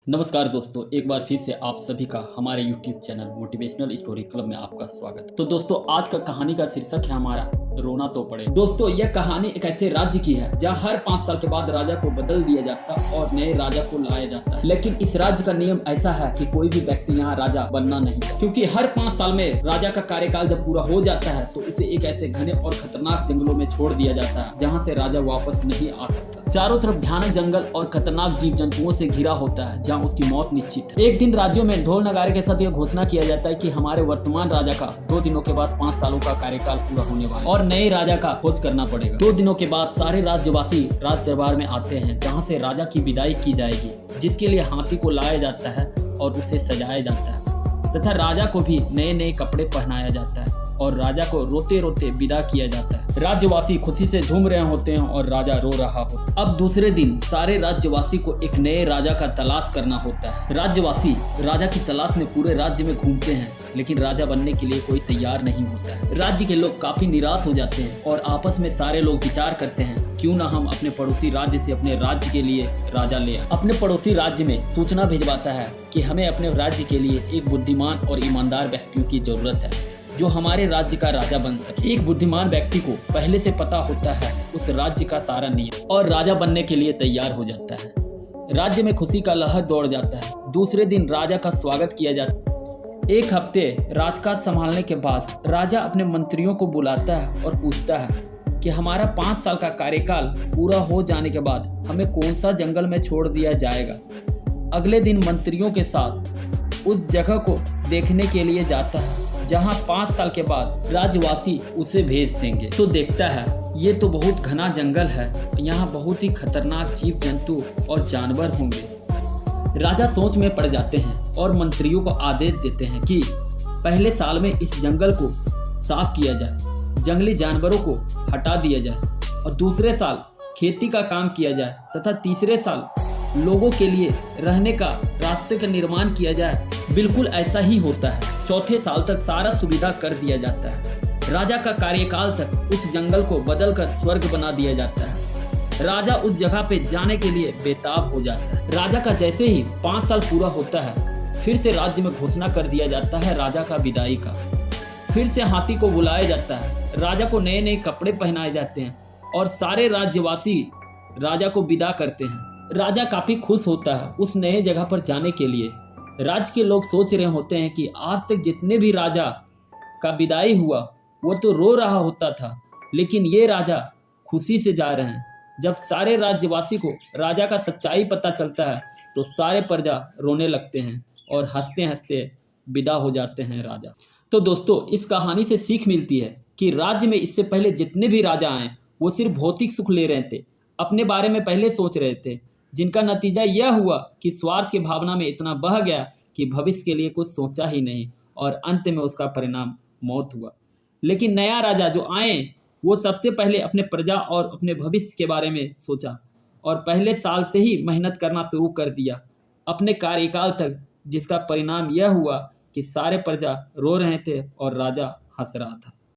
नमस्कार दोस्तों, एक बार फिर से आप सभी का हमारे YouTube channel motivational story club में आपका स्वागत। तो दोस्तों, आज का कहानी का शीर्षक है हमारा रोना तो पड़े। दोस्तों, यह कहानी एक ऐसे राज्य की है जहां हर 5 साल के बाद राजा को बदल दिया जाता और नए राजा को लाया जाता है। लेकिन इस राज्य का नियम ऐसा है कि कोई भी व्यक्ति यहाँ राजा बनना नहीं है, क्योंकि हर 5 साल में राजा का कार्यकाल जब पूरा हो जाता है तो इसे एक ऐसे घने और खतरनाक जंगलों में छोड़ दिया जाता है जहाँ से राजा वापस नहीं आ सकता। चारों तरफ भयानक जंगल और खतरनाक जीव जंतुओं से घिरा होता है जहाँ उसकी मौत निश्चित है। एक दिन राज्यों में ढोल नगारे के साथ यह घोषणा किया जाता है कि हमारे वर्तमान राजा का 2 दिनों के बाद 5 सालों का कार्यकाल पूरा होने वाला है और नए राजा का खोज करना पड़ेगा। 2 दिनों के बाद सारे राज्यवासी राज दरबार में आते हैं जहाँ से राजा की विदाई की जाएगी, जिसके लिए हाथी को लाया जाता है और उसे सजाया जाता है तथा राजा को भी नए नए कपड़े पहनाया जाता है और राजा को रोते रोते विदा किया जाता है। राज्यवासी खुशी से झूम रहे होते हैं और राजा रो रहा होता है। अब दूसरे दिन सारे राज्यवासी को एक नए राजा का तलाश करना होता है। राज्यवासी राजा की तलाश में पूरे राज्य में घूमते हैं, लेकिन राजा बनने के लिए कोई तैयार नहीं होता है। राज्य के लोग काफी निराश हो जाते हैं और आपस में सारे लोग विचार करते हैं, क्यों ना हम अपने पड़ोसी राज्य से अपने राज्य के लिए राजा ले आए। अपने पड़ोसी राज्य में सूचना भिजवाता है कि हमें अपने राज्य के लिए एक बुद्धिमान और ईमानदार व्यक्तियों की जरूरत है जो हमारे राज्य का राजा बन सके। एक बुद्धिमान व्यक्ति को पहले से पता होता है उस राज्य का सारा नियम और राजा बनने के लिए तैयार हो जाता है। राज्य में खुशी का लहर दौड़ जाता है। दूसरे दिन राजा का स्वागत किया जाता है। एक हफ्ते राजकाज संभालने के बाद राजा अपने मंत्रियों को बुलाता है और पूछता है कि हमारा 5 साल का कार्यकाल पूरा हो जाने के बाद हमें कौन सा जंगल में छोड़ दिया जाएगा। अगले दिन मंत्रियों के साथ उस जगह को देखने के लिए जाता है जहां 5 साल के बाद राज्यवासी उसे भेज देंगे। तो देखता है ये तो बहुत घना जंगल है, यहाँ बहुत ही खतरनाक जीव जंतु और जानवर होंगे। राजा सोच में पड़ जाते हैं और मंत्रियों को आदेश देते हैं कि पहले साल में इस जंगल को साफ किया जाए, जंगली जानवरों को हटा दिया जाए और दूसरे साल खेती का काम किया जाए तथा तीसरे साल लोगों के लिए रहने का रास्ते का निर्माण किया जाए। बिल्कुल ऐसा ही होता है। चौथे साल तक सारा सुविधा कर दिया जाता है। राजा का कार्यकाल तक उस जंगल को बदलकर स्वर्ग बना दिया जाता है। राजा उस जगह पे जाने के लिए बेताब हो जाता है। राजा का जैसे ही 5 साल पूरा होता है, फिर से राज्य में घोषणा कर दिया जाता है राजा का विदाई का। फिर से हाथी को बुलाया जाता है। राजा को नए नए कपड़े पहनाए जाते हैं और सारे राज्यवासी राजा को विदा करते हैं। राजा काफी खुश होता है उस नए जगह पर जाने के लिए। राज्य के लोग सोच रहे होते हैं कि आज तक जितने भी राजा का विदाई हुआ वो तो रो रहा होता था, लेकिन ये राजा खुशी से जा रहे हैं। जब सारे राज्यवासी को राजा का सच्चाई पता चलता है तो सारे प्रजा रोने लगते हैं और हंसते हंसते विदा हो जाते हैं राजा। तो दोस्तों, इस कहानी से सीख मिलती है कि राज्य में इससे पहले जितने भी राजा आए वो सिर्फ भौतिक सुख ले रहे थे, अपने बारे में पहले सोच रहे थे, जिनका नतीजा यह हुआ कि स्वार्थ की भावना में इतना बह गया कि भविष्य के लिए कुछ सोचा ही नहीं और अंत में उसका परिणाम मौत हुआ। लेकिन नया राजा जो आए वो सबसे पहले अपने प्रजा और अपने भविष्य के बारे में सोचा और पहले साल से ही मेहनत करना शुरू कर दिया अपने कार्यकाल तक, जिसका परिणाम यह हुआ कि सारे प्रजा रो रहे थे और राजा हंस रहा था।